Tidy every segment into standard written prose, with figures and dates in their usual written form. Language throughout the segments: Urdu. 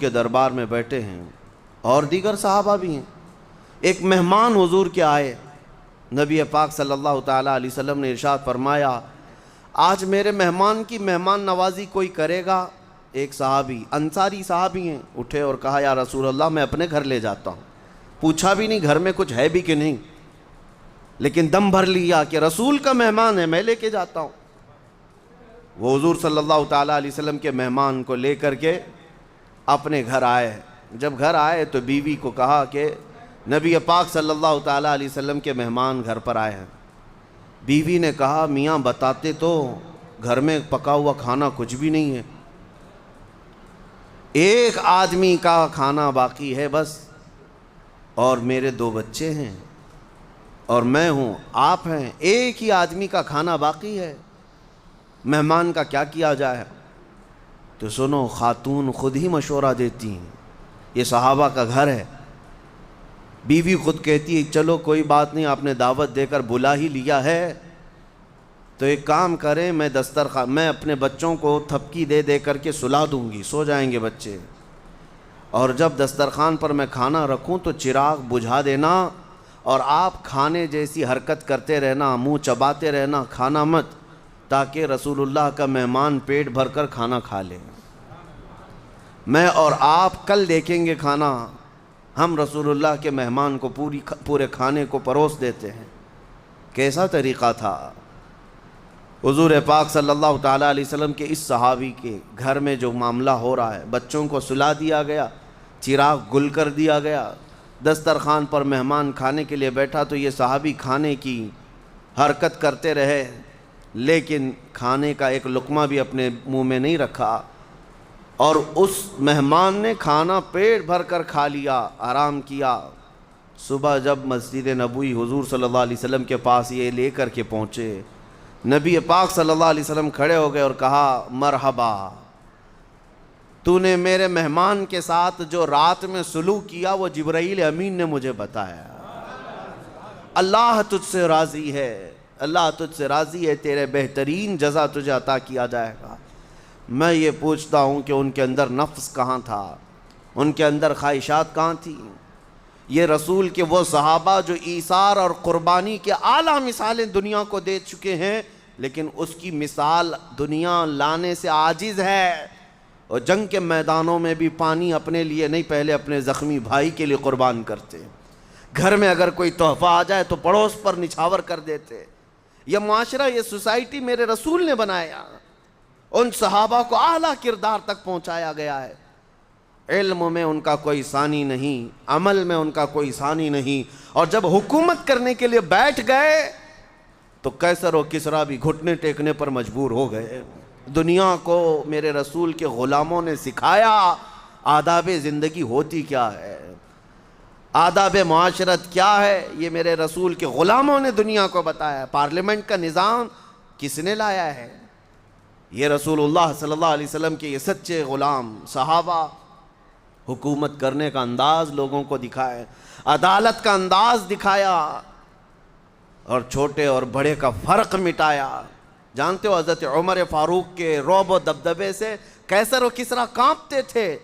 کے دربار میں بیٹھے ہیں اور دیگر صحابہ بھی ہیں۔ ایک مہمان حضور کے آئے، نبی پاک صلی اللہ تعالیٰ علیہ وسلم نے ارشاد فرمایا آج میرے مہمان کی مہمان نوازی کوئی کرے گا؟ ایک صحابی، انصاری صحابی ہیں، اٹھے اور کہا یا رسول اللہ میں اپنے گھر لے جاتا ہوں۔ پوچھا بھی نہیں گھر میں کچھ ہے بھی کہ نہیں، لیکن دم بھر لیا کہ رسول کا مہمان ہے، میں لے کے جاتا ہوں۔ وہ حضور صلی اللہ تعالیٰ علیہ وسلم کے مہمان کو لے کر کے اپنے گھر آئے۔ جب گھر آئے تو بیوی کو کہا کہ نبی پاک صلی اللہ تعالیٰ علیہ وسلم کے مہمان گھر پر آئے ہیں۔ بیوی نے کہا میاں بتاتے تو، گھر میں پکا ہوا کھانا کچھ بھی نہیں ہے، ایک آدمی کا کھانا باقی ہے بس، اور میرے 2 بچے ہیں اور میں ہوں، آپ ہیں، ایک ہی آدمی کا کھانا باقی ہے، مہمان کا کیا کیا جائے؟ تو سنو، خاتون خود ہی مشورہ دیتی ہیں، یہ صحابہ کا گھر ہے۔ بیوی خود کہتی ہے چلو کوئی بات نہیں، آپ نے دعوت دے کر بلا ہی لیا ہے تو ایک کام کریں، میں اپنے بچوں کو تھپکی دے دے کر کے سلا دوں گی، سو جائیں گے بچے، اور جب دسترخوان پر میں کھانا رکھوں تو چراغ بجھا دینا اور آپ کھانے جیسی حرکت کرتے رہنا، منہ چباتے رہنا، کھانا مت، تاکہ رسول اللہ کا مہمان پیٹ بھر کر کھانا کھا لے۔ میں اور آپ کل دیکھیں گے کھانا، ہم رسول اللہ کے مہمان کو پورے کھانے کو پروس دیتے ہیں۔ کیسا طریقہ تھا؟ حضور پاک صلی اللہ تعالیٰ علیہ وسلم کے اس صحابی کے گھر میں جو معاملہ ہو رہا ہے، بچوں کو سلا دیا گیا، چراغ گل کر دیا گیا، دسترخوان پر مہمان کھانے کے لیے بیٹھا تو یہ صحابی کھانے کی حرکت کرتے رہے، لیکن کھانے کا ایک لقمہ بھی اپنے منہ میں نہیں رکھا، اور اس مہمان نے کھانا پیٹ بھر کر کھا لیا، آرام کیا۔ صبح جب مسجد نبوی حضور صلی اللہ علیہ وسلم کے پاس یہ لے کر کے پہنچے، نبی پاک صلی اللہ علیہ وسلم کھڑے ہو گئے اور کہا مرحبا، تو نے میرے مہمان کے ساتھ جو رات میں سلوک کیا وہ جبرائیل امین نے مجھے بتایا۔ اللہ تجھ سے راضی ہے، اللہ تجھ سے راضی ہے، تیرے بہترین جزا تجھے عطا کیا جائے گا۔ میں یہ پوچھتا ہوں کہ ان کے اندر نفس کہاں تھا، ان کے اندر خواہشات کہاں تھی؟ یہ رسول کے وہ صحابہ جو ایثار اور قربانی کے اعلیٰ مثالیں دنیا کو دے چکے ہیں، لیکن اس کی مثال دنیا لانے سے عاجز ہے، اور جنگ کے میدانوں میں بھی پانی اپنے لیے نہیں، پہلے اپنے زخمی بھائی کے لیے قربان کرتے۔ گھر میں اگر کوئی تحفہ آ جائے تو پڑوس پر نچھاور کر دیتے۔ یہ معاشرہ، یہ سوسائٹی میرے رسول نے بنایا، ان صحابہ کو اعلیٰ کردار تک پہنچایا گیا ہے۔ علم میں ان کا کوئی ثانی نہیں، عمل میں ان کا کوئی ثانی نہیں، اور جب حکومت کرنے کے لیے بیٹھ گئے تو قیصر و کسریٰ بھی گھٹنے ٹیکنے پر مجبور ہو گئے۔ دنیا کو میرے رسول کے غلاموں نے سکھایا آداب زندگی ہوتی کیا ہے، آداب معاشرت کیا ہے، یہ میرے رسول کے غلاموں نے دنیا کو بتایا۔ پارلیمنٹ کا نظام کس نے لایا ہے؟ یہ رسول اللہ صلی اللہ علیہ وسلم کے یہ سچے غلام صحابہ۔ حکومت کرنے کا انداز لوگوں کو دکھائے، عدالت کا انداز دکھایا، اور چھوٹے اور بڑے کا فرق مٹایا۔ جانتے ہو حضرت عمر فاروق کے رعب و دبدبے سے قیصر و کسریٰ کانپتے تھے،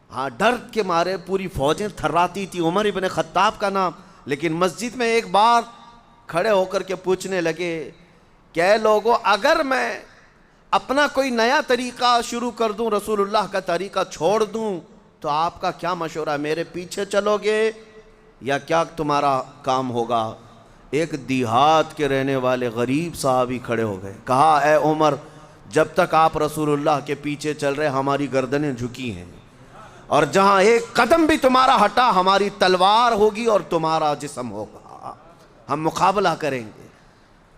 ہاں ڈر کے مارے پوری فوجیں تھراتی تھی، عمر ابن خطاب کا نام۔ لیکن مسجد میں ایک بار کھڑے ہو کر کے پوچھنے لگے کہ اے لوگوں، اگر میں اپنا کوئی نیا طریقہ شروع کر دوں، رسول اللہ کا طریقہ چھوڑ دوں، تو آپ کا کیا مشورہ؟ میرے پیچھے چلو گے یا کیا تمہارا کام ہوگا؟ ایک دیہات کے رہنے والے غریب صحابی کھڑے ہو گئے، کہا اے عمر، جب تک آپ رسول اللہ کے پیچھے چل رہے ہماری گردنیں جھکی ہیں، اور جہاں ایک قدم بھی تمہارا ہٹا ہماری تلوار ہوگی اور تمہارا جسم ہوگا، ہم مقابلہ کریں گے۔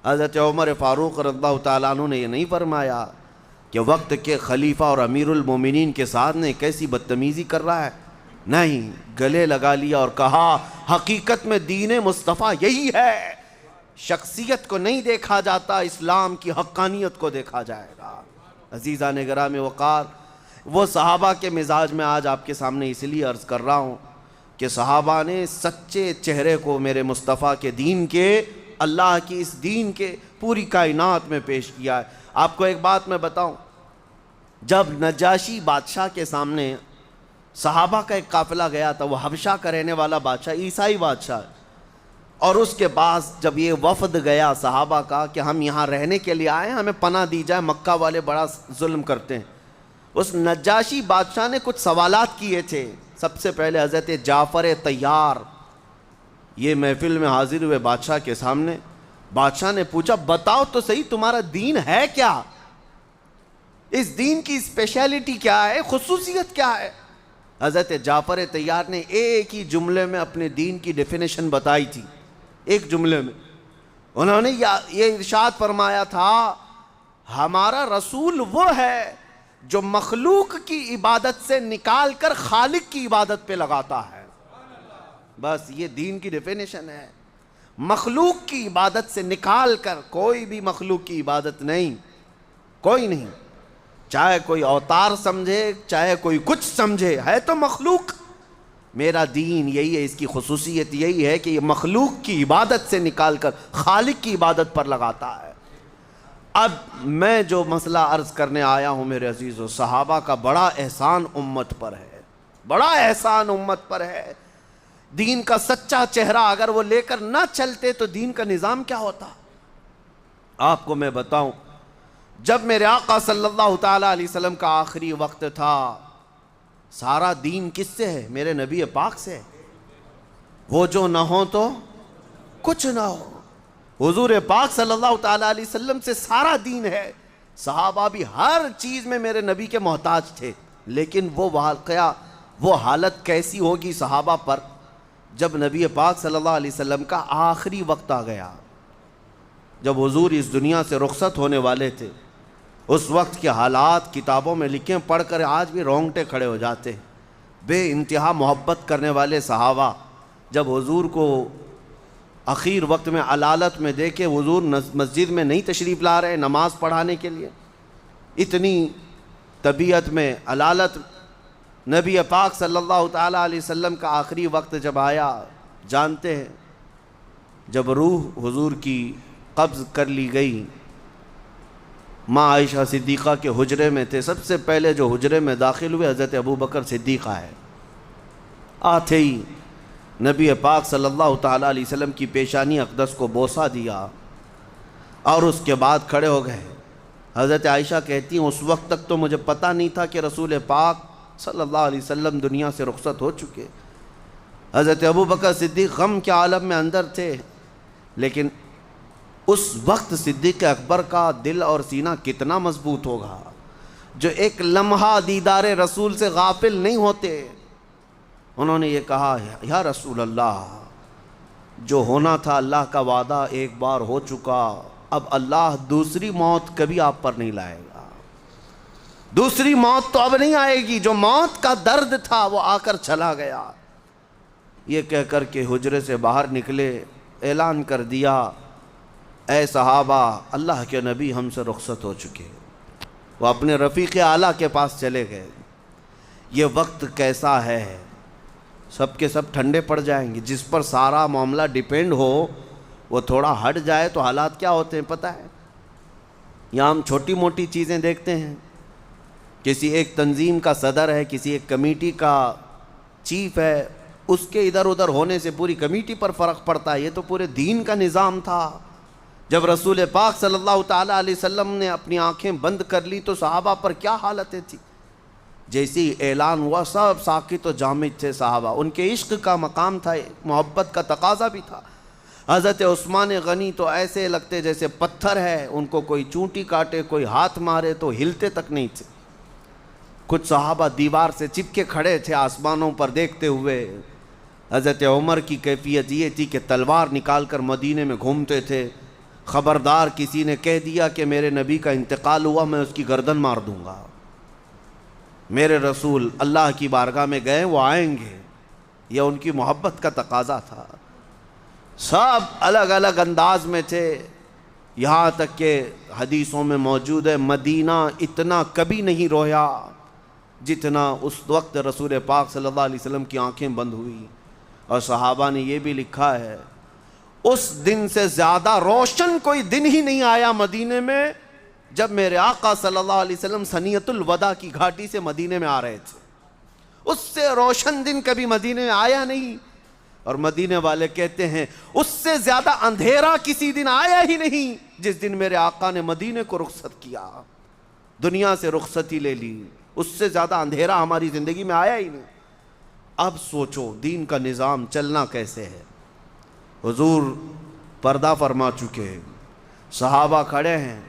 حضرت عمر فاروق رضی اللہ تعالیٰ عنہ نے یہ نہیں فرمایا کہ وقت کے خلیفہ اور امیر المومنین کے ساتھ نے کیسی بدتمیزی کر رہا ہے، نہیں، گلے لگا لیا اور کہا حقیقت میں دین مصطفیٰ یہی ہے، شخصیت کو نہیں دیکھا جاتا، اسلام کی حقانیت کو دیکھا جائے گا۔ عزیزان گرامی وقار، وہ صحابہ کے مزاج میں آج آپ کے سامنے اس لیے عرض کر رہا ہوں کہ صحابہ نے سچے چہرے کو میرے مصطفیٰ کے دین کے، اللہ کی اس دین کے پوری کائنات میں پیش کیا ہے۔ آپ کو ایک بات میں بتاؤں، جب نجاشی بادشاہ کے سامنے صحابہ کا ایک قافلہ گیا تھا، وہ حبشہ کا رہنے والا بادشاہ، عیسائی بادشاہ، اور اس کے بعد جب یہ وفد گیا صحابہ کا کہ ہم یہاں رہنے کے لیے آئے ہیں، ہمیں پناہ دی جائے، مکہ والے بڑا ظلم کرتے ہیں، اس نجاشی بادشاہ نے کچھ سوالات کیے تھے۔ سب سے پہلے حضرت جعفر طیار یہ محفل میں حاضر ہوئے بادشاہ کے سامنے، بادشاہ نے پوچھا بتاؤ تو صحیح تمہارا دین ہے کیا، اس دین کی اسپیشلٹی کیا ہے، خصوصیت کیا ہے؟ حضرت جعفر طیار نے ایک ہی جملے میں اپنے دین کی ڈیفینیشن بتائی تھی، ایک جملے میں انہوں نے یہ ارشاد فرمایا تھا، ہمارا رسول وہ ہے جو مخلوق کی عبادت سے نکال کر خالق کی عبادت پہ لگاتا ہے۔ بس یہ دین کی ڈیفینیشن ہے، مخلوق کی عبادت سے نکال کر، کوئی بھی مخلوق کی عبادت نہیں، کوئی نہیں، چاہے کوئی اوتار سمجھے، چاہے کوئی کچھ سمجھے، ہے تو مخلوق۔ میرا دین یہی ہے، اس کی خصوصیت یہی ہے کہ یہ مخلوق کی عبادت سے نکال کر خالق کی عبادت پر لگاتا ہے۔ اب میں جو مسئلہ عرض کرنے آیا ہوں میرے عزیزو، صحابہ کا بڑا احسان امت پر ہے، بڑا احسان امت پر ہے۔ دین کا سچا چہرہ اگر وہ لے کر نہ چلتے تو دین کا نظام کیا ہوتا؟ آپ کو میں بتاؤں، جب میرے آقا صلی اللہ تعالیٰ علیہ وسلم کا آخری وقت تھا، سارا دین کس سے ہے؟ میرے نبی پاک سے۔ وہ جو نہ ہو تو کچھ نہ ہو، حضور پاک صلی اللہ تعالیٰ علیہ وسلم سے سارا دین ہے۔ صحابہ بھی ہر چیز میں میرے نبی کے محتاج تھے، لیکن وہ واقعہ، وہ حالت کیسی ہوگی صحابہ پر جب نبی پاک صلی اللہ علیہ وسلم کا آخری وقت آ گیا، جب حضور اس دنیا سے رخصت ہونے والے تھے۔ اس وقت کے حالات کتابوں میں لکھیں، پڑھ کر آج بھی رونگٹے کھڑے ہو جاتے ہیں۔ بے انتہا محبت کرنے والے صحابہ جب حضور کو اخیر وقت میں علالت میں دیکھے، حضور مسجد میں نہیں تشریف لا رہے نماز پڑھانے کے لیے، اتنی طبیعت میں علالت، نبی پاک صلی اللہ تعالیٰ علیہ وسلم کا آخری وقت جب آیا، جانتے ہیں جب روح حضور کی قبض کر لی گئی، ماں عائشہ صدیقہ کے حجرے میں تھے، سب سے پہلے جو حجرے میں داخل ہوئے حضرت ابو بکر صدیقہ ہے۔ آتے ہی نبی پاک صلی اللہ تعالیٰ علیہ وسلم کی پیشانی اقدس کو بوسہ دیا اور اس کے بعد کھڑے ہو گئے۔ حضرت عائشہ کہتی ہیں اس وقت تک تو مجھے پتہ نہیں تھا کہ رسول پاک صلی اللہ علیہ وسلم دنیا سے رخصت ہو چکے۔ حضرت ابو بکر صدیق غم کے عالم میں اندر تھے، لیکن اس وقت صدیق اکبر کا دل اور سینہ کتنا مضبوط ہوگا، جو ایک لمحہ دیدار رسول سے غافل نہیں ہوتے۔ انہوں نے یہ کہا، یا رسول اللہ، جو ہونا تھا اللہ کا وعدہ ایک بار ہو چکا، اب اللہ دوسری موت کبھی آپ پر نہیں لائے گا، دوسری موت تو اب نہیں آئے گی، جو موت کا درد تھا وہ آ کر چلا گیا۔ یہ کہہ کر کے حجرے سے باہر نکلے، اعلان کر دیا، اے صحابہ، اللہ کے نبی ہم سے رخصت ہو چکے۔ وہ اپنے رفیق اعلیٰ کے پاس چلے گئے۔ یہ وقت کیسا ہے، سب کے سب ٹھنڈے پڑ جائیں گے، جس پر سارا معاملہ ڈیپینڈ ہو وہ تھوڑا ہٹ جائے تو حالات کیا ہوتے ہیں پتہ ہے؟ یہاں ہم چھوٹی موٹی چیزیں دیکھتے ہیں، کسی ایک تنظیم کا صدر ہے، کسی ایک کمیٹی کا چیف ہے، اس کے ادھر ادھر ہونے سے پوری کمیٹی پر فرق پڑتا ہے۔ یہ تو پورے دین کا نظام تھا۔ جب رسول پاک صلی اللہ تعالیٰ علیہ وسلم نے اپنی آنکھیں بند کر لی تو صحابہ پر کیا حالتیں تھی؟ جیسی اعلان ہوا سب ساکت و جامد تھے صحابہ، ان کے عشق کا مقام تھا، محبت کا تقاضا بھی تھا۔ حضرت عثمان غنی تو ایسے لگتے جیسے پتھر ہے، ان کو کوئی چونٹی کاٹے، کوئی ہاتھ مارے تو ہلتے تک نہیں تھے۔ کچھ صحابہ دیوار سے چپکے کھڑے تھے آسمانوں پر دیکھتے ہوئے۔ حضرت عمر کی کیفیت یہ تھی کہ تلوار نکال کر مدینے میں گھومتے تھے، خبردار کسی نے کہہ دیا کہ میرے نبی کا انتقال ہوا، میں اس کی گردن مار دوں گا۔ میرے رسول اللہ کی بارگاہ میں گئے، وہ آئیں گے، یہ ان کی محبت کا تقاضا تھا۔ سب الگ الگ انداز میں تھے، یہاں تک کہ حدیثوں میں موجود ہے مدینہ اتنا کبھی نہیں رویا جتنا اس وقت رسول پاک صلی اللہ علیہ وسلم کی آنکھیں بند ہوئی۔ اور صحابہ نے یہ بھی لکھا ہے، اس دن سے زیادہ روشن کوئی دن ہی نہیں آیا مدینے میں جب میرے آقا صلی اللہ علیہ وسلم ثنیۃ الوداع کی گھاٹی سے مدینے میں آ رہے تھے۔ اس سے روشن دن کبھی مدینے میں آیا نہیں. اور مدینے والے کہتے ہیں اس سے زیادہ اندھیرا کسی دن آیا ہی نہیں جس دن میرے آقا نے مدینے کو رخصت کیا, دنیا سے رخصتی لے لی. اس سے زیادہ اندھیرا ہماری زندگی میں آیا ہی نہیں. اب سوچو دین کا نظام چلنا کیسے ہے. حضور پردہ فرما چکے, صحابہ کھڑے ہیں.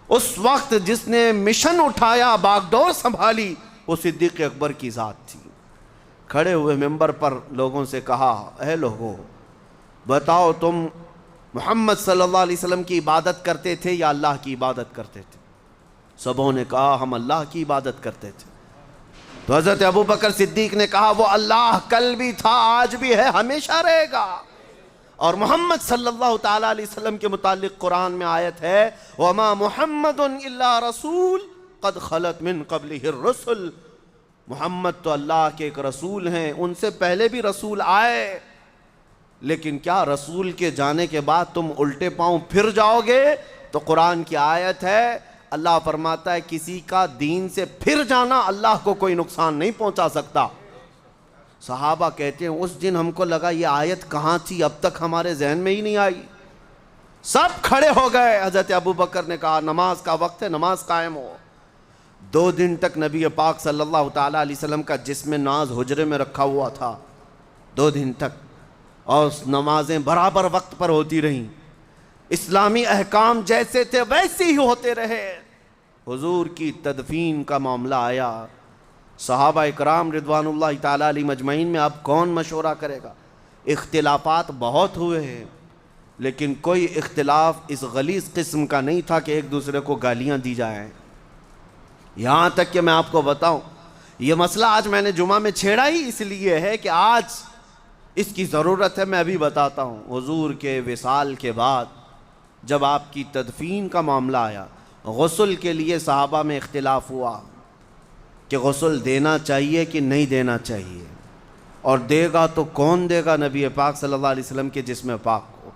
اس وقت جس نے مشن اٹھایا, باغ ڈور سنبھالی, وہ صدیق اکبر کی ذات تھی. کھڑے ہوئے ممبر پر لوگوں سے کہا, اے لوگو بتاؤ تم محمد صلی اللہ علیہ وسلم کی عبادت کرتے تھے یا اللہ کی عبادت کرتے تھے؟ سبوں نے کہا ہم اللہ کی عبادت کرتے تھے. تو حضرت ابوبکر صدیق نے کہا وہ اللہ کل بھی تھا, آج بھی ہے, ہمیشہ رہے گا. اور محمد صلی اللہ تعالیٰ علیہ وسلم کے متعلق قرآن میں آیت ہے وَمَا مُحَمَّدٌ إِلَّا رَسُولٌ قَدْ خَلَتْ مِن قَبْلِهِ الرُّسُلُ. محمد تو اللہ کے ایک رسول ہیں, ان سے پہلے بھی رسول آئے, لیکن کیا رسول کے جانے کے بعد تم الٹے پاؤں پھر جاؤ گے؟ تو قرآن کی آیت ہے, اللہ فرماتا ہے کسی کا دین سے پھر جانا اللہ کو کوئی نقصان نہیں پہنچا سکتا. صحابہ کہتے ہیں اس دن ہم کو لگا یہ آیت کہاں تھی, اب تک ہمارے ذہن میں ہی نہیں آئی. سب کھڑے ہو گئے. حضرت ابوبکر نے کہا نماز کا وقت ہے, نماز قائم ہو. 2 دن تک نبی پاک صلی اللہ تعالیٰ علیہ وسلم کا جسم ناز حجرے میں رکھا ہوا تھا, 2 دن تک, اور نمازیں برابر وقت پر ہوتی رہیں. اسلامی احکام جیسے تھے ویسے ہی ہوتے رہے. حضور کی تدفین کا معاملہ آیا. صحابہ اکرام رضوان اللہ تعالیٰ علیہ مجمعین میں اب کون مشورہ کرے گا؟ اختلافات بہت ہوئے ہیں, لیکن کوئی اختلاف اس غلیظ قسم کا نہیں تھا کہ ایک دوسرے کو گالیاں دی جائیں. یہاں تک کہ میں آپ کو بتاؤں, یہ مسئلہ آج میں نے جمعہ میں چھیڑا ہی اس لیے ہے کہ آج اس کی ضرورت ہے. میں ابھی بتاتا ہوں. حضور کے وصال کے بعد جب آپ کی تدفین کا معاملہ آیا, غسل کے لیے صحابہ میں اختلاف ہوا کہ غسل دینا چاہیے کہ نہیں دینا چاہیے, اور دے گا تو کون دے گا نبی پاک صلی اللہ علیہ وسلم کے جسم پاک کو.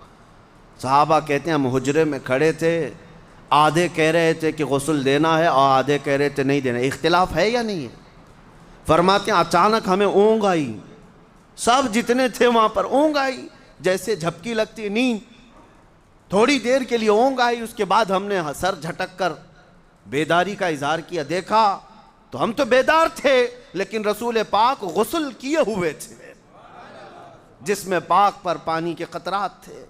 صحابہ کہتے ہیں ہم حجرے میں کھڑے تھے, آدھے کہہ رہے تھے کہ غسل دینا ہے اور آدھے کہہ رہے تھے نہیں دینا. اختلاف ہے یا نہیں ہے؟ فرماتے ہیں اچانک ہمیں اونگ آئی, سب جتنے تھے وہاں پر اونگ آئی, جیسے جھپکی لگتی ہے نیند. تھوڑی دیر کے لیے اونگ آئی, اس کے بعد ہم نے سر جھٹک کر بیداری کا اظہار کیا. دیکھا تو ہم تو بیدار تھے, لیکن رسول پاک غسل کیے ہوئے تھے, جسم پاک پر پانی کے قطرات تھے.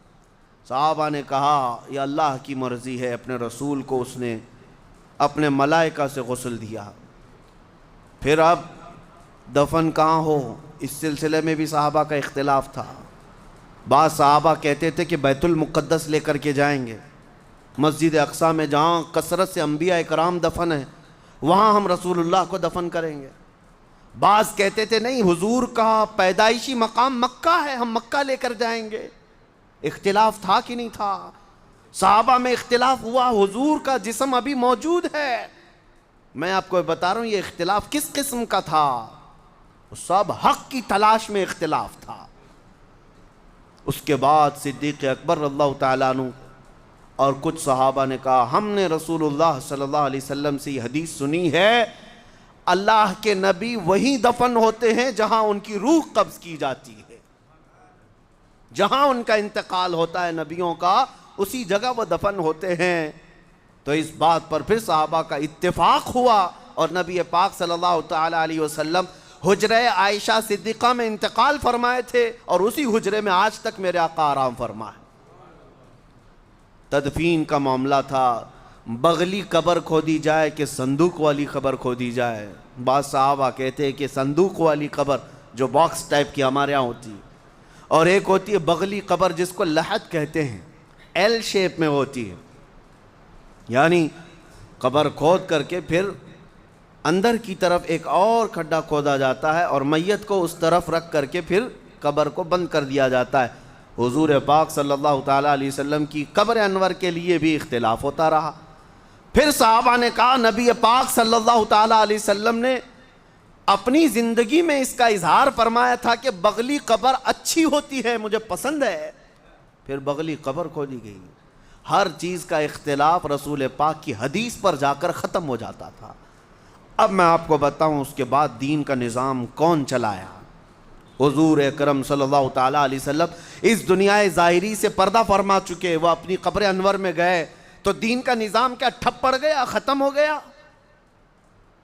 صحابہ نے کہا یہ اللہ کی مرضی ہے, اپنے رسول کو اس نے اپنے ملائکہ سے غسل دیا. پھر اب دفن کہاں ہو, اس سلسلے میں بھی صحابہ کا اختلاف تھا. بعض صحابہ کہتے تھے کہ بیت المقدس لے کر کے جائیں گے, مسجد اقصیٰ میں جہاں کثرت سے انبیاء کرام دفن ہیں وہاں ہم رسول اللہ کو دفن کریں گے. بعض کہتے تھے نہیں, حضور کا پیدائشی مقام مکہ ہے, ہم مکہ لے کر جائیں گے. اختلاف تھا کہ نہیں تھا؟ صحابہ میں اختلاف ہوا. حضور کا جسم ابھی موجود ہے. میں آپ کو بتا رہا ہوں یہ اختلاف کس قسم کا تھا. سب حق کی تلاش میں اختلاف تھا. اس کے بعد صدیق اکبر اللہ تعالیٰ عنہ اور کچھ صحابہ نے کہا ہم نے رسول اللہ صلی اللہ علیہ وسلم سے یہ حدیث سنی ہے, اللہ کے نبی وہیں دفن ہوتے ہیں جہاں ان کی روح قبض کی جاتی ہے, جہاں ان کا انتقال ہوتا ہے نبیوں کا, اسی جگہ وہ دفن ہوتے ہیں. تو اس بات پر پھر صحابہ کا اتفاق ہوا, اور نبی پاک صلی اللہ تعالیٰ علیہ وسلم حجرہ عائشہ صدیقہ میں انتقال فرمائے تھے, اور اسی حجرے میں آج تک میرے آقا آرام فرما ہے. تدفین کا معاملہ تھا, بغلی قبر کھودی جائے کہ صندوق والی قبر کھودی جائے. بعض صحابہ کہتے ہیں کہ صندوق والی قبر جو باکس ٹائپ کی ہمارے ہاں ہوتی, اور ایک ہوتی ہے بغلی قبر جس کو لحد کہتے ہیں, ایل شیپ میں ہوتی ہے, یعنی قبر کھود کر کے پھر اندر کی طرف ایک اور کھڈا کھودا جاتا ہے اور میت کو اس طرف رکھ کر کے پھر قبر کو بند کر دیا جاتا ہے. حضور پاک صلی اللہ تعالیٰ علیہ وسلم کی قبر انور کے لیے بھی اختلاف ہوتا رہا. پھر صحابہ نے کہا نبی پاک صلی اللہ تعالیٰ علیہ وسلم نے اپنی زندگی میں اس کا اظہار فرمایا تھا کہ بغلی قبر اچھی ہوتی ہے, مجھے پسند ہے. پھر بغلی قبر کھودی گئی. ہر چیز کا اختلاف رسول پاک کی حدیث پر جا کر ختم ہو جاتا تھا. اب میں آپ کو بتاؤں اس کے بعد دین کا نظام کون چلایا؟ حضور اکرم صلی اللہ تعالیٰ علیہ وسلم اس دنیا ظاہری سے پردہ فرما چکے، وہ اپنی قبر انور میں گئے تو دین کا نظام کیا ٹھپ پڑ گیا، ختم ہو گیا؟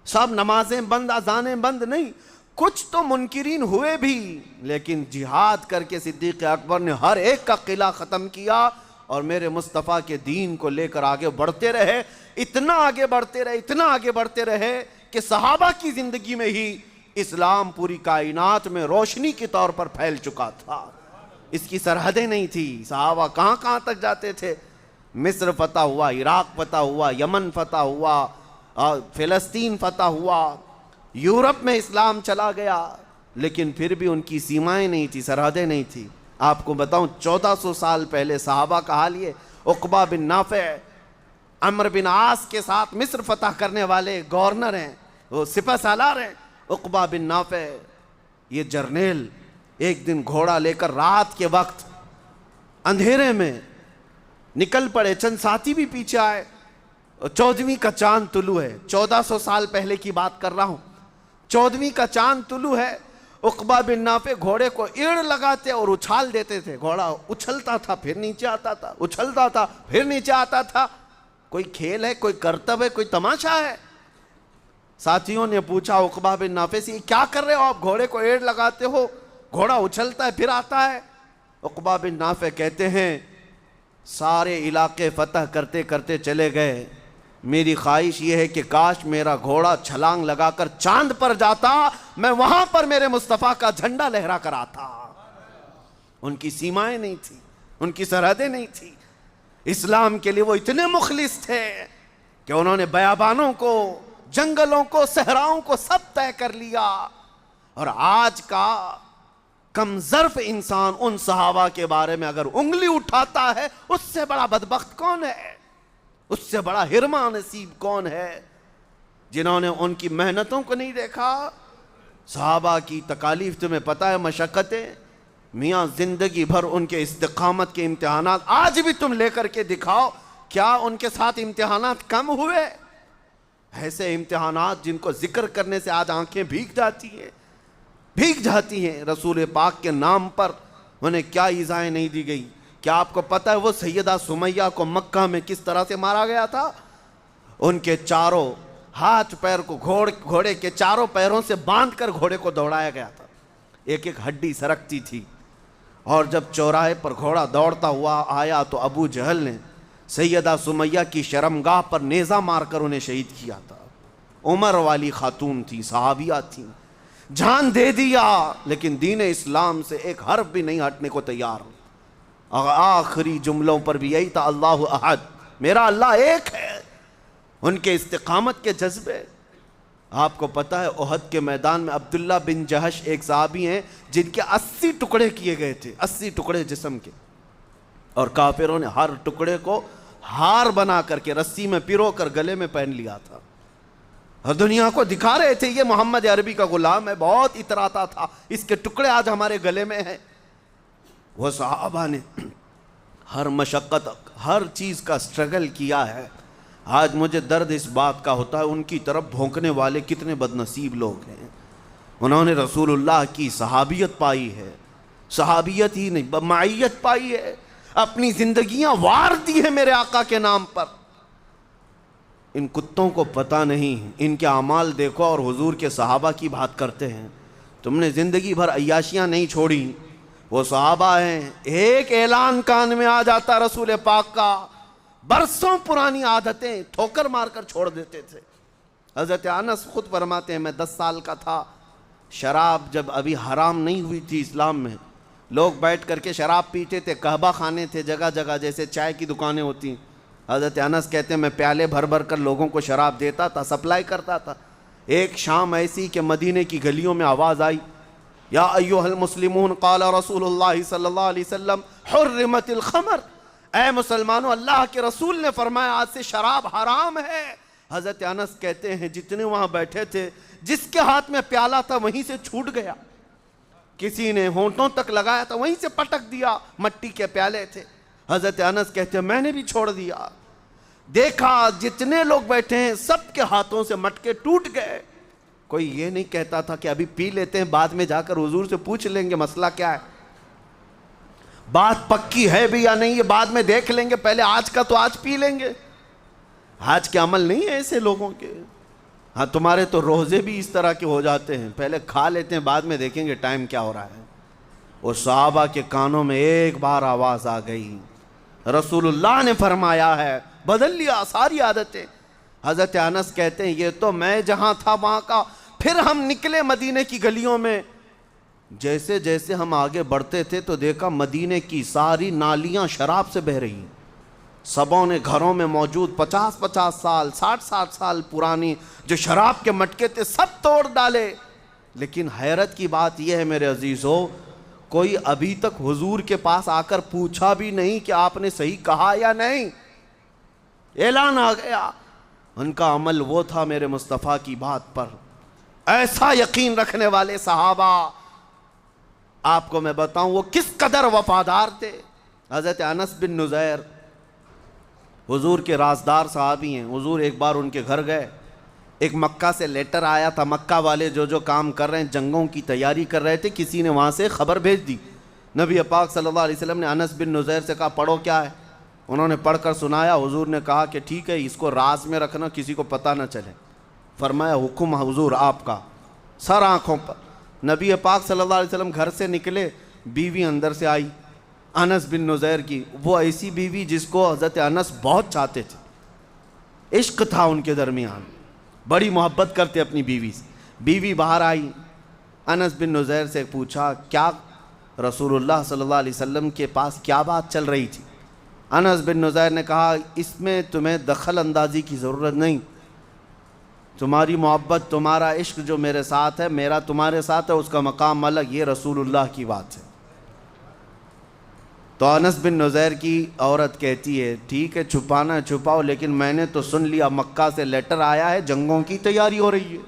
سب نمازیں بند، اذانیں بند نہیں، کچھ تو منکرین ہوئے بھی، لیکن جہاد کر کے صدیق اکبر نے ہر ایک کا قلعہ ختم کیا اور میرے مصطفیٰ کے دین کو لے کر آگے بڑھتے رہے، اتنا آگے بڑھتے رہے، اتنا آگے بڑھتے رہے کہ صحابہ کی زندگی میں ہی اسلام پوری کائنات میں روشنی کے طور پر پھیل چکا تھا۔ اس کی سرحدیں نہیں تھی، صحابہ کہاں کہاں تک جاتے تھے، مصر فتح ہوا، عراق فتح ہوا، یمن فتح ہوا، فلسطین فتح ہوا، یورپ میں اسلام چلا گیا، لیکن پھر بھی ان کی سیمائیں نہیں تھی، سرحدیں نہیں تھی۔ آپ کو بتاؤں 1400 سال پہلے صحابہ کا حال یہ، عقبہ بن نافع عمرو بن عاص کے ساتھ مصر فتح کرنے والے گورنر ہیں، وہ سپہ سالار ہیں، عقبہ بن نافع یہ جرنیل ایک دن گھوڑا لے کر رات کے وقت اندھیرے میں نکل پڑے، چند ساتھی بھی پیچھے آئے، 14ویں کا چاند طلوع ہے، 1400 سال پہلے کی بات کر رہا ہوں، 14ویں کا چاند طلوع ہے، عقبہ بن نافع گھوڑے کو ایڑ لگاتے اور اچھال دیتے تھے، گھوڑا اچھلتا تھا پھر نیچے آتا تھا، اچھلتا تھا پھر نیچے آتا تھا۔ کوئی کھیل ہے، کوئی کرتب ہے، کوئی تماشا ہے؟ ساتھیوں نے پوچھا عقبہ بن نافع سے، کیا کر رہے ہو آپ، گھوڑے کو ایڑ لگاتے ہو، گھوڑا اچھلتا ہے پھر آتا ہے؟ عقبہ بن نافع کہتے ہیں سارے علاقے فتح کرتے کرتے چلے گئے، میری خواہش یہ ہے کہ کاش میرا گھوڑا چھلانگ لگا کر چاند پر جاتا، میں وہاں پر میرے مصطفیٰ کا جھنڈا لہرا کر آتا۔ ان کی سیمائیں نہیں تھی، ان کی سرحدیں نہیں تھی، اسلام کے لیے وہ اتنے مخلص تھے کہ انہوں نے بیابانوں کو، جنگلوں کو، صحراؤں کو سب طے کر لیا۔ اور آج کا کم ظرف انسان ان صحابہ کے بارے میں اگر انگلی اٹھاتا ہے، اس سے بڑا بدبخت کون ہے، اس سے بڑا ہرما نصیب کون ہے، جنہوں نے ان کی محنتوں کو نہیں دیکھا۔ صحابہ کی تکالیف تمہیں پتہ ہے، مشقتیں، میاں زندگی بھر ان کے استقامت کے امتحانات آج بھی تم لے کر کے دکھاؤ، کیا ان کے ساتھ امتحانات کم ہوئے؟ ایسے امتحانات جن کو ذکر کرنے سے آج آنکھیں بھیگ جاتی ہیں۔ رسول پاک کے نام پر انہیں کیا ایذائیں نہیں دی گئی؟ کیا آپ کو پتہ ہے وہ سیدہ سمیہ کو مکہ میں کس طرح سے مارا گیا تھا؟ ان کے چاروں ہاتھ پیر کو گھوڑے کے چاروں پیروں سے باندھ کر گھوڑے کو دوڑایا گیا تھا، ایک ایک ہڈی سرکتی تھی، اور جب چوراہے پر گھوڑا دوڑتا ہوا آیا تو ابو جہل نے سیدہ سمیہ کی شرمگاہ پر نیزہ مار کر انہیں شہید کیا تھا۔ عمر والی خاتون تھی، صحابیہ تھیں، جان دے دیا، لیکن دین اسلام سے ایک حرف بھی نہیں ہٹنے کو تیار۔ آخری جملوں پر بھی یہی تھا، اللہ احد، میرا اللہ ایک ہے۔ ان کے استقامت کے جذبے، آپ کو پتہ ہے احد کے میدان میں عبداللہ بن جہش ایک صحابی ہیں جن کے 80 ٹکڑے کیے گئے تھے، 80 ٹکڑے جسم کے، اور کافروں نے ہر ٹکڑے کو ہار بنا کر کے رسی میں پیرو کر گلے میں پہن لیا تھا، اور دنیا کو دکھا رہے تھے یہ محمد عربی کا غلام ہے، بہت اتراتا تھا، اس کے ٹکڑے آج ہمارے گلے میں ہیں۔ وہ صحابہ نے ہر مشقت، ہر چیز کا سٹرگل کیا ہے۔ آج مجھے درد اس بات کا ہوتا ہے ان کی طرف بھونکنے والے کتنے بد نصیب لوگ ہیں۔ انہوں نے رسول اللہ کی صحابیت پائی ہے، صحابیت ہی نہیں معیت پائی ہے، اپنی زندگیاں وار دی ہیں میرے آقا کے نام پر۔ ان کتوں کو پتہ نہیں، ان کے اعمال دیکھو اور حضور کے صحابہ کی بات کرتے ہیں۔ تم نے زندگی بھر عیاشیاں نہیں چھوڑی، وہ صحابہ ہیں، ایک اعلان کان میں آ جاتا رسول پاک کا، برسوں پرانی عادتیں ٹھوکر مار کر چھوڑ دیتے تھے۔ حضرت انس خود فرماتے ہیں میں 10 سال کا تھا، شراب جب ابھی حرام نہیں ہوئی تھی اسلام میں، لوگ بیٹھ کر کے شراب پیتے تھے، قہبہ خانے تھے جگہ جگہ جیسے چائے کی دکانیں ہوتی ہیں۔ حضرت انس کہتے ہیں میں پیالے بھر بھر کر لوگوں کو شراب دیتا تھا، سپلائی کرتا تھا۔ ایک شام ایسی کہ مدینے کی گلیوں میں آواز آئی، یا ایھا المسلمون قال رسول اللہ صلی اللہ علیہ وسلم حرمت الخمر، اے مسلمانوں اللہ کے رسول نے فرمایا آج سے شراب حرام ہے۔ حضرت انس کہتے ہیں جتنے وہاں بیٹھے تھے جس کے ہاتھ میں پیالہ تھا وہیں سے چھوٹ گیا، کسی نے ہونٹوں تک لگایا تھا وہیں سے پٹک دیا، مٹی کے پیالے تھے۔ حضرت انس کہتے ہیں میں نے بھی چھوڑ دیا، دیکھا جتنے لوگ بیٹھے ہیں سب کے ہاتھوں سے مٹکے ٹوٹ گئے، کوئی یہ نہیں کہتا تھا کہ ابھی پی لیتے ہیں بعد میں جا کر حضور سے پوچھ لیں گے مسئلہ کیا ہے، بات پکی ہے بھی یا نہیں یہ بعد میں دیکھ لیں گے، پہلے آج کا تو آج پی لیں گے۔ آج کے عمل نہیں ہے ایسے لوگوں کے۔ ہاں تمہارے تو روزے بھی اس طرح کے ہو جاتے ہیں، پہلے کھا لیتے ہیں بعد میں دیکھیں گے ٹائم کیا ہو رہا ہے۔ وہ صحابہ کے کانوں میں ایک بار آواز آ گئی، رسول اللہ نے فرمایا ہے، بدل لیا ساری عادتیں۔ حضرت انس کہتے ہیں یہ تو میں جہاں تھا وہاں کا، پھر ہم نکلے مدینے کی گلیوں میں، جیسے جیسے ہم آگے بڑھتے تھے تو دیکھا مدینے کی ساری نالیاں شراب سے بہہ رہی، سبوں نے گھروں میں موجود 50 سال 60 سال پرانی جو شراب کے مٹکے تھے سب توڑ ڈالے۔ لیکن حیرت کی بات یہ ہے میرے عزیزو، کوئی ابھی تک حضور کے پاس آ کر پوچھا بھی نہیں کہ آپ نے صحیح کہا یا نہیں، اعلان آ گیا۔ ان کا عمل وہ تھا میرے مصطفیٰ کی بات پر، ایسا یقین رکھنے والے صحابہ۔ آپ کو میں بتاؤں وہ کس قدر وفادار تھے۔ حضرت انس بن نزیر حضور کے رازدار صحابی ہیں، حضور ایک بار ان کے گھر گئے، ایک مکہ سے لیٹر آیا تھا، مکہ والے جو کام کر رہے ہیں جنگوں کی تیاری کر رہے تھے، کسی نے وہاں سے خبر بھیج دی۔ نبی پاک صلی اللہ علیہ وسلم نے انس بن نزیر سے کہا پڑھو کیا ہے، انہوں نے پڑھ کر سنایا، حضور نے کہا کہ ٹھیک ہے اس کو راز میں رکھنا، کسی کو پتہ نہ چلے۔ فرمایا حکم حضور آپ کا، سر آنکھوں پر۔ نبی پاک صلی اللہ علیہ وسلم گھر سے نکلے، بیوی اندر سے آئی انس بن نزیر کی، وہ ایسی بیوی جس کو حضرت انس بہت چاہتے تھے، عشق تھا ان کے درمیان، بڑی محبت کرتے اپنی بیوی سے۔ بیوی باہر آئی، انس بن نزیر سے پوچھا کیا رسول اللہ صلی اللہ علیہ وسلم کے پاس کیا بات چل رہی تھی؟ انس بن نزیر نے کہا اس میں تمہیں دخل اندازی کی ضرورت نہیں، تمہاری محبت تمہارا عشق جو میرے ساتھ ہے، میرا تمہارے ساتھ ہے، اس کا مقام الگ، یہ رسول اللہ کی بات ہے۔ تو انس بن نزیر کی عورت کہتی ہے ٹھیک ہے چھپانا ہے چھپاؤ، لیکن میں نے تو سن لیا مکہ سے لیٹر آیا ہے، جنگوں کی تیاری ہو رہی ہے،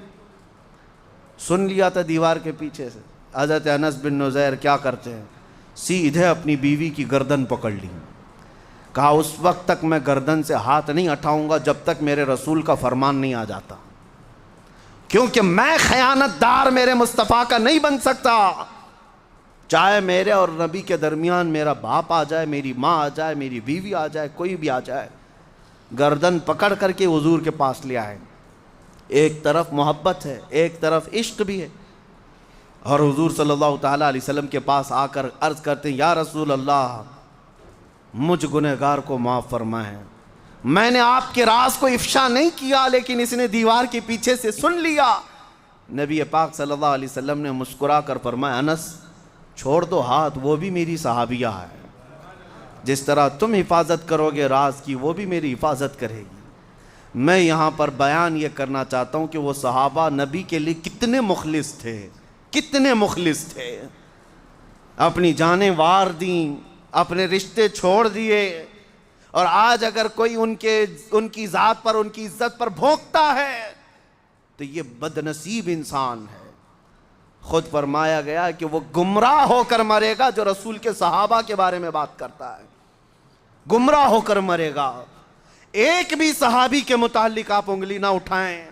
سن لیا تھا دیوار کے پیچھے سے۔ حضرت انس بن نزیر کیا کرتے ہیں، سیدھے اپنی بیوی کی گردن پکڑ لی، کہا اس وقت تک میں گردن سے ہاتھ نہیں ہٹاؤں گا جب تک میرے رسول کا فرمان نہیں آ جاتا، کیونکہ میں خیانت دار میرے مصطفیٰ کا نہیں بن سکتا، چاہے میرے اور نبی کے درمیان میرا باپ آ جائے، میری ماں آ جائے، میری بیوی آ جائے، کوئی بھی آ جائے، گردن پکڑ کر کے حضور کے پاس لے آئے۔ ایک طرف محبت ہے، ایک طرف عشق بھی ہے، اور حضور صلی اللہ تعالیٰ علیہ وسلم کے پاس آ کر عرض کرتے ہیں یا رسول اللہ مجھ گنہگار کو معاف فرمائیں، میں نے آپ کے راز کو افشا نہیں کیا، لیکن اس نے دیوار کے پیچھے سے سن لیا۔ نبی پاک صلی اللہ علیہ وسلم نے مسکرا کر فرمایا انس چھوڑ دو ہاتھ، وہ بھی میری صحابیہ ہے، جس طرح تم حفاظت کرو گے راز کی وہ بھی میری حفاظت کرے گی۔ میں یہاں پر بیان یہ کرنا چاہتا ہوں کہ وہ صحابہ نبی کے لیے کتنے مخلص تھے، کتنے مخلص تھے، اپنی جانیں وار دیں، اپنے رشتے چھوڑ دیے، اور آج اگر کوئی ان کی ذات پر ان کی عزت پر بھونکتا ہے تو یہ بد نصیب انسان ہے۔ خود فرمایا گیا کہ وہ گمراہ ہو کر مرے گا جو رسول کے صحابہ کے بارے میں بات کرتا ہے، گمراہ ہو کر مرے گا۔ ایک بھی صحابی کے متعلق آپ انگلی نہ اٹھائیں،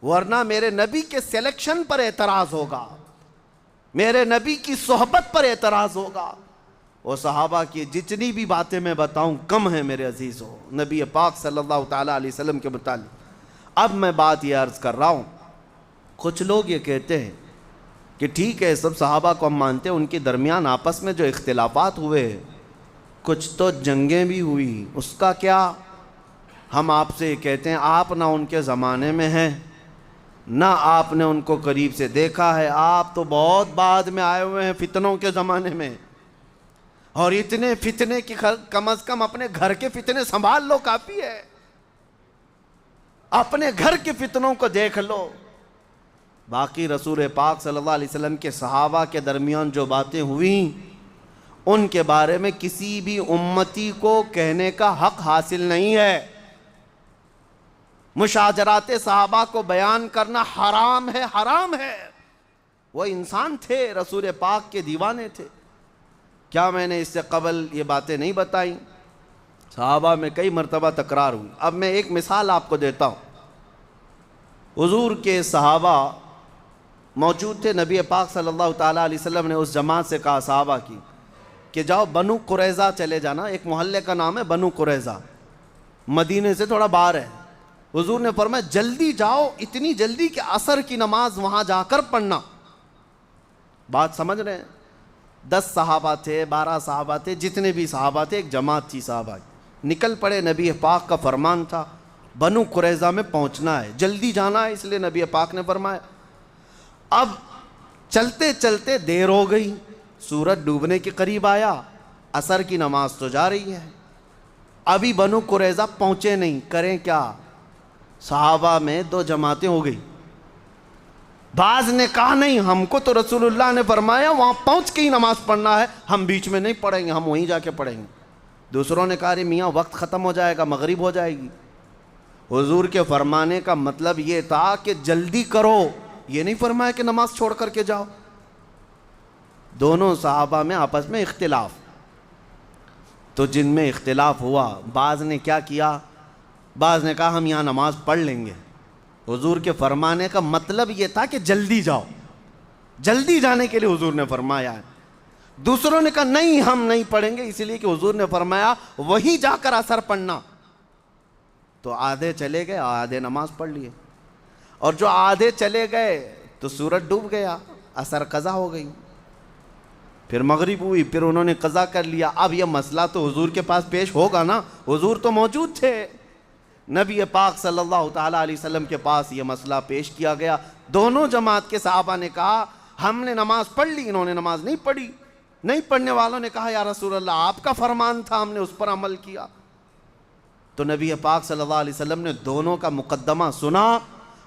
ورنہ میرے نبی کے سلیکشن پر اعتراض ہوگا، میرے نبی کی صحبت پر اعتراض ہوگا۔ وہ صحابہ کی جتنی بھی باتیں میں بتاؤں کم ہیں میرے عزیزوں نبی پاک صلی اللہ تعالیٰ علیہ وسلم کے متعلق۔ اب میں بات یہ عرض کر رہا ہوں، کچھ لوگ یہ کہتے ہیں کہ ٹھیک ہے سب صحابہ کو ہم مانتے ہیں، ان کے درمیان آپس میں جو اختلافات ہوئے، کچھ تو جنگیں بھی ہوئی، اس کا کیا؟ ہم آپ سے یہ کہتے ہیں آپ نہ ان کے زمانے میں ہیں، نہ آپ نے ان کو قریب سے دیکھا ہے، آپ تو بہت بعد میں آئے ہوئے ہیں فتنوں کے زمانے میں، اور اتنے فتنے کی کم از کم اپنے گھر کے فتنے سنبھال لو کافی ہے، اپنے گھر کے فتنوں کو دیکھ لو۔ باقی رسول پاک صلی اللہ علیہ وسلم کے صحابہ کے درمیان جو باتیں ہوئیں ان کے بارے میں کسی بھی امتی کو کہنے کا حق حاصل نہیں ہے۔ مشاجرات صحابہ کو بیان کرنا حرام ہے، حرام ہے۔ وہ انسان تھے، رسول پاک کے دیوانے تھے۔ کیا میں نے اس سے قبل یہ باتیں نہیں بتائیں؟ صحابہ میں کئی مرتبہ تکرار ہوئی۔ اب میں ایک مثال آپ کو دیتا ہوں۔ حضور کے صحابہ موجود تھے. نبی پاک صلی اللہ تعالیٰ علیہ وسلم نے اس جماعت سے کہا صحابہ کی کہ جاؤ بنو قریظہ چلے جانا. ایک محلے کا نام ہے بنو قریظہ, مدینے سے تھوڑا باہر ہے. حضور نے فرمایا جلدی جاؤ, اتنی جلدی کہ عصر کی نماز وہاں جا کر پڑھنا. بات سمجھ رہے ہیں؟ 10 صحابہ تھے, 12 صحابہ تھے, جتنے بھی صحابہ تھے, ایک جماعت تھی صحابہ کی. نکل پڑے, نبی پاک کا فرمان تھا بنو قریظہ میں پہنچنا ہے, جلدی جانا ہے. اس لیے نبی پاک نے فرمایا. اب چلتے چلتے دیر ہو گئی, سورج ڈوبنے کے قریب آیا, عصر کی نماز تو جا رہی ہے, ابھی بنو قریظہ پہنچے نہیں. کریں کیا؟ صحابہ میں 2 جماعتیں ہو گئی. بعض نے کہا نہیں, ہم کو تو رسول اللہ نے فرمایا وہاں پہنچ کے ہی نماز پڑھنا ہے, ہم بیچ میں نہیں پڑھیں گے, ہم وہیں جا کے پڑھیں گے. دوسروں نے کہا ارے میاں وقت ختم ہو جائے گا, مغرب ہو جائے گی. حضور کے فرمانے کا مطلب یہ تھا کہ جلدی کرو, یہ نہیں فرمایا کہ نماز چھوڑ کر کے جاؤ. دونوں صحابہ میں آپس میں اختلاف. تو جن میں اختلاف ہوا, بعض نے کیا کیا, بعض نے کہا ہم یہاں نماز پڑھ لیں گے. حضور کے فرمانے کا مطلب یہ تھا کہ جلدی جاؤ, جلدی جانے کے لیے حضور نے فرمایا ہے. دوسروں نے کہا نہیں ہم نہیں پڑھیں گے, اس لیے کہ حضور نے فرمایا وہیں جا کر عصر پڑھنا. تو آدھے چلے گئے, آدھے نماز پڑھ لیے. اور جو آدھے چلے گئے تو سورج ڈوب گیا, عصر قضا ہو گئی. پھر مغرب ہوئی, پھر انہوں نے قضا کر لیا. اب یہ مسئلہ تو حضور کے پاس پیش ہوگا نا, حضور تو موجود تھے. نبی پاک صلی اللہ تعالیٰ علیہ وسلم کے پاس یہ مسئلہ پیش کیا گیا. دونوں جماعت کے صحابہ نے کہا ہم نے نماز پڑھ لی, انہوں نے نماز نہیں پڑھی. نہیں پڑھنے والوں نے کہا یا رسول اللہ آپ کا فرمان تھا, ہم نے اس پر عمل کیا. تو نبی پاک صلی اللہ علیہ وسلم نے دونوں کا مقدمہ سنا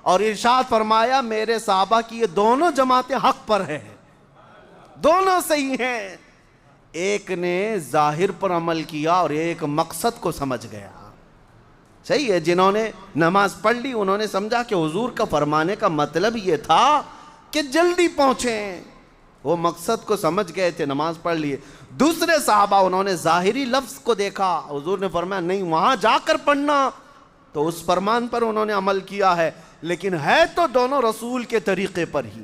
اور ارشاد فرمایا میرے صحابہ کی یہ دونوں جماعتیں حق پر ہیں, دونوں صحیح ہیں. ایک نے ظاہر پر عمل کیا اور ایک مقصد کو سمجھ گیا. صحیح ہے, جنہوں نے نماز پڑھ لی انہوں نے سمجھا کہ حضور کا فرمانے کا مطلب یہ تھا کہ جلدی پہنچیں, وہ مقصد کو سمجھ گئے تھے, نماز پڑھ لیے. دوسرے صحابہ انہوں نے ظاہری لفظ کو دیکھا, حضور نے فرمایا نہیں وہاں جا کر پڑھنا, تو اس فرمان پر انہوں نے عمل کیا ہے. لیکن ہے تو دونوں رسول کے طریقے پر ہی,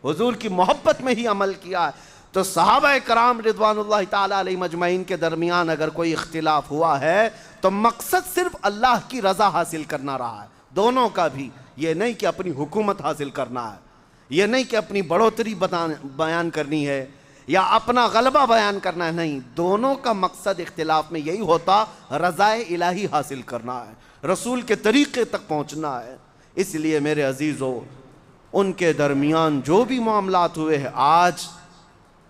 حضور کی محبت میں ہی عمل کیا ہے. تو صحابہ کرام رضوان اللہ تعالیٰ علیہ مجمعین کے درمیان اگر کوئی اختلاف ہوا ہے تو مقصد صرف اللہ کی رضا حاصل کرنا رہا ہے, دونوں کا بھی. یہ نہیں کہ اپنی حکومت حاصل کرنا ہے, یہ نہیں کہ اپنی بڑھوتری بیان کرنی ہے یا اپنا غلبہ بیان کرنا ہے, نہیں. دونوں کا مقصد اختلاف میں یہی ہوتا رضا الہی حاصل کرنا ہے, رسول کے طریقے تک پہنچنا ہے. اس لیے میرے عزیزو, ان کے درمیان جو بھی معاملات ہوئے ہیں, آج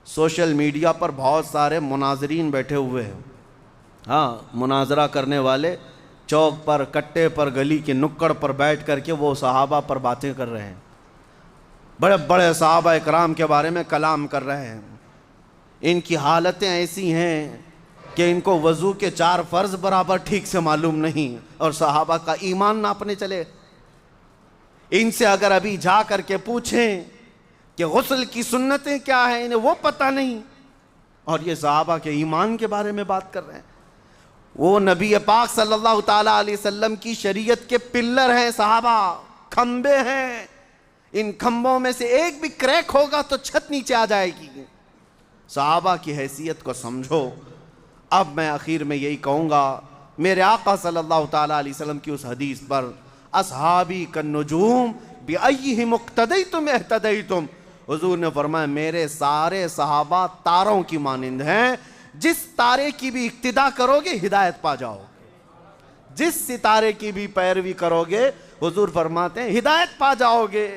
سوشل میڈیا پر بہت سارے مناظرین بیٹھے ہوئے ہیں. ہاں, مناظرہ کرنے والے چوک پر, کٹے پر, گلی کے نکڑ پر بیٹھ کر کے وہ صحابہ پر باتیں کر رہے ہیں, بڑے بڑے صحابہ اکرام کے بارے میں کلام کر رہے ہیں. ان کی حالتیں ایسی ہیں کہ ان کو وضو کے 4 فرض برابر ٹھیک سے معلوم نہیں, اور صحابہ کا ایمان ناپنے چلے. ان سے اگر ابھی جا کر کے پوچھیں کہ غسل کی سنتیں کیا ہیں, انہیں وہ پتہ نہیں, اور یہ صحابہ کے ایمان کے بارے میں بات کر رہے ہیں. وہ نبی پاک صلی اللہ تعالیٰ علیہ وسلم کی شریعت کے پلر ہیں صحابہ, کھمبے ہیں. ان کھمبوں میں سے ایک بھی کریک ہوگا تو چھت نیچے آ جائے گی. صحابہ کی حیثیت کو سمجھو. اب میں آخر میں یہی کہوں گا, میرے آقا صلی اللہ تعالیٰ علیہ وسلم کی اس حدیث پر اصحابی کالنجوم بأیہم اقتدیتم اہتدیتم, حضور نے فرمایا میرے سارے صحابہ تاروں کی مانند ہیں, جس تارے کی بھی اقتدا کرو گے ہدایت پا جاؤ گے, جس ستارے کی بھی پیروی کرو گے حضور فرماتے ہیں ہدایت پا جاؤ گے.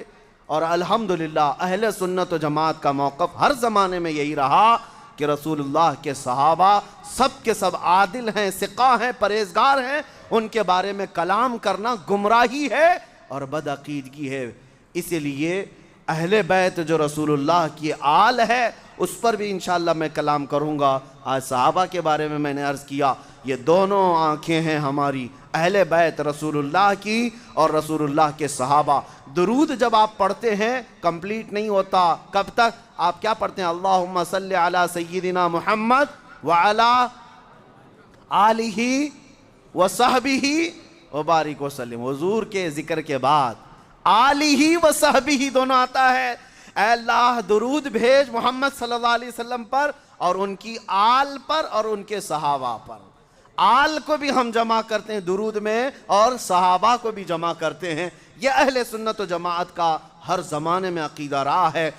اور الحمدللہ اہل سنت و جماعت کا موقف ہر زمانے میں یہی رہا کہ رسول اللہ کے صحابہ سب کے سب عادل ہیں, ثقہ ہیں, پرہیزگار ہیں. ان کے بارے میں کلام کرنا گمراہی ہے اور بدعقیدگی ہے. اسی لیے اہل بیت جو رسول اللہ کی آل ہے اس پر بھی انشاءاللہ میں کلام کروں گا. آج صحابہ کے بارے میں نے عرض کیا, یہ دونوں آنکھیں ہیں ہماری, اہل بیت رسول اللہ کی اور رسول اللہ کے صحابہ. درود جب آپ پڑھتے ہیں کمپلیٹ نہیں ہوتا, کب تک آپ کیا پڑھتے ہیں, اللہم صلی علی سیدنا محمد وعلی آلہ وصحبہ وبارک وسلم. حضور کے ذکر کے بعد آلہ و صحبہ دونوں آتا ہے۔ اے اللہ درود بھیج محمد صلی اللہ علیہ وسلم پر اور ان کی آل پر اور ان کے صحابہ پر۔ آل کو بھی ہم جمع کرتے ہیں درود میں اور صحابہ کو بھی جمع کرتے ہیں۔ یہ اہل سنت و جماعت کا ہر زمانے میں عقیدہ رہا ہے۔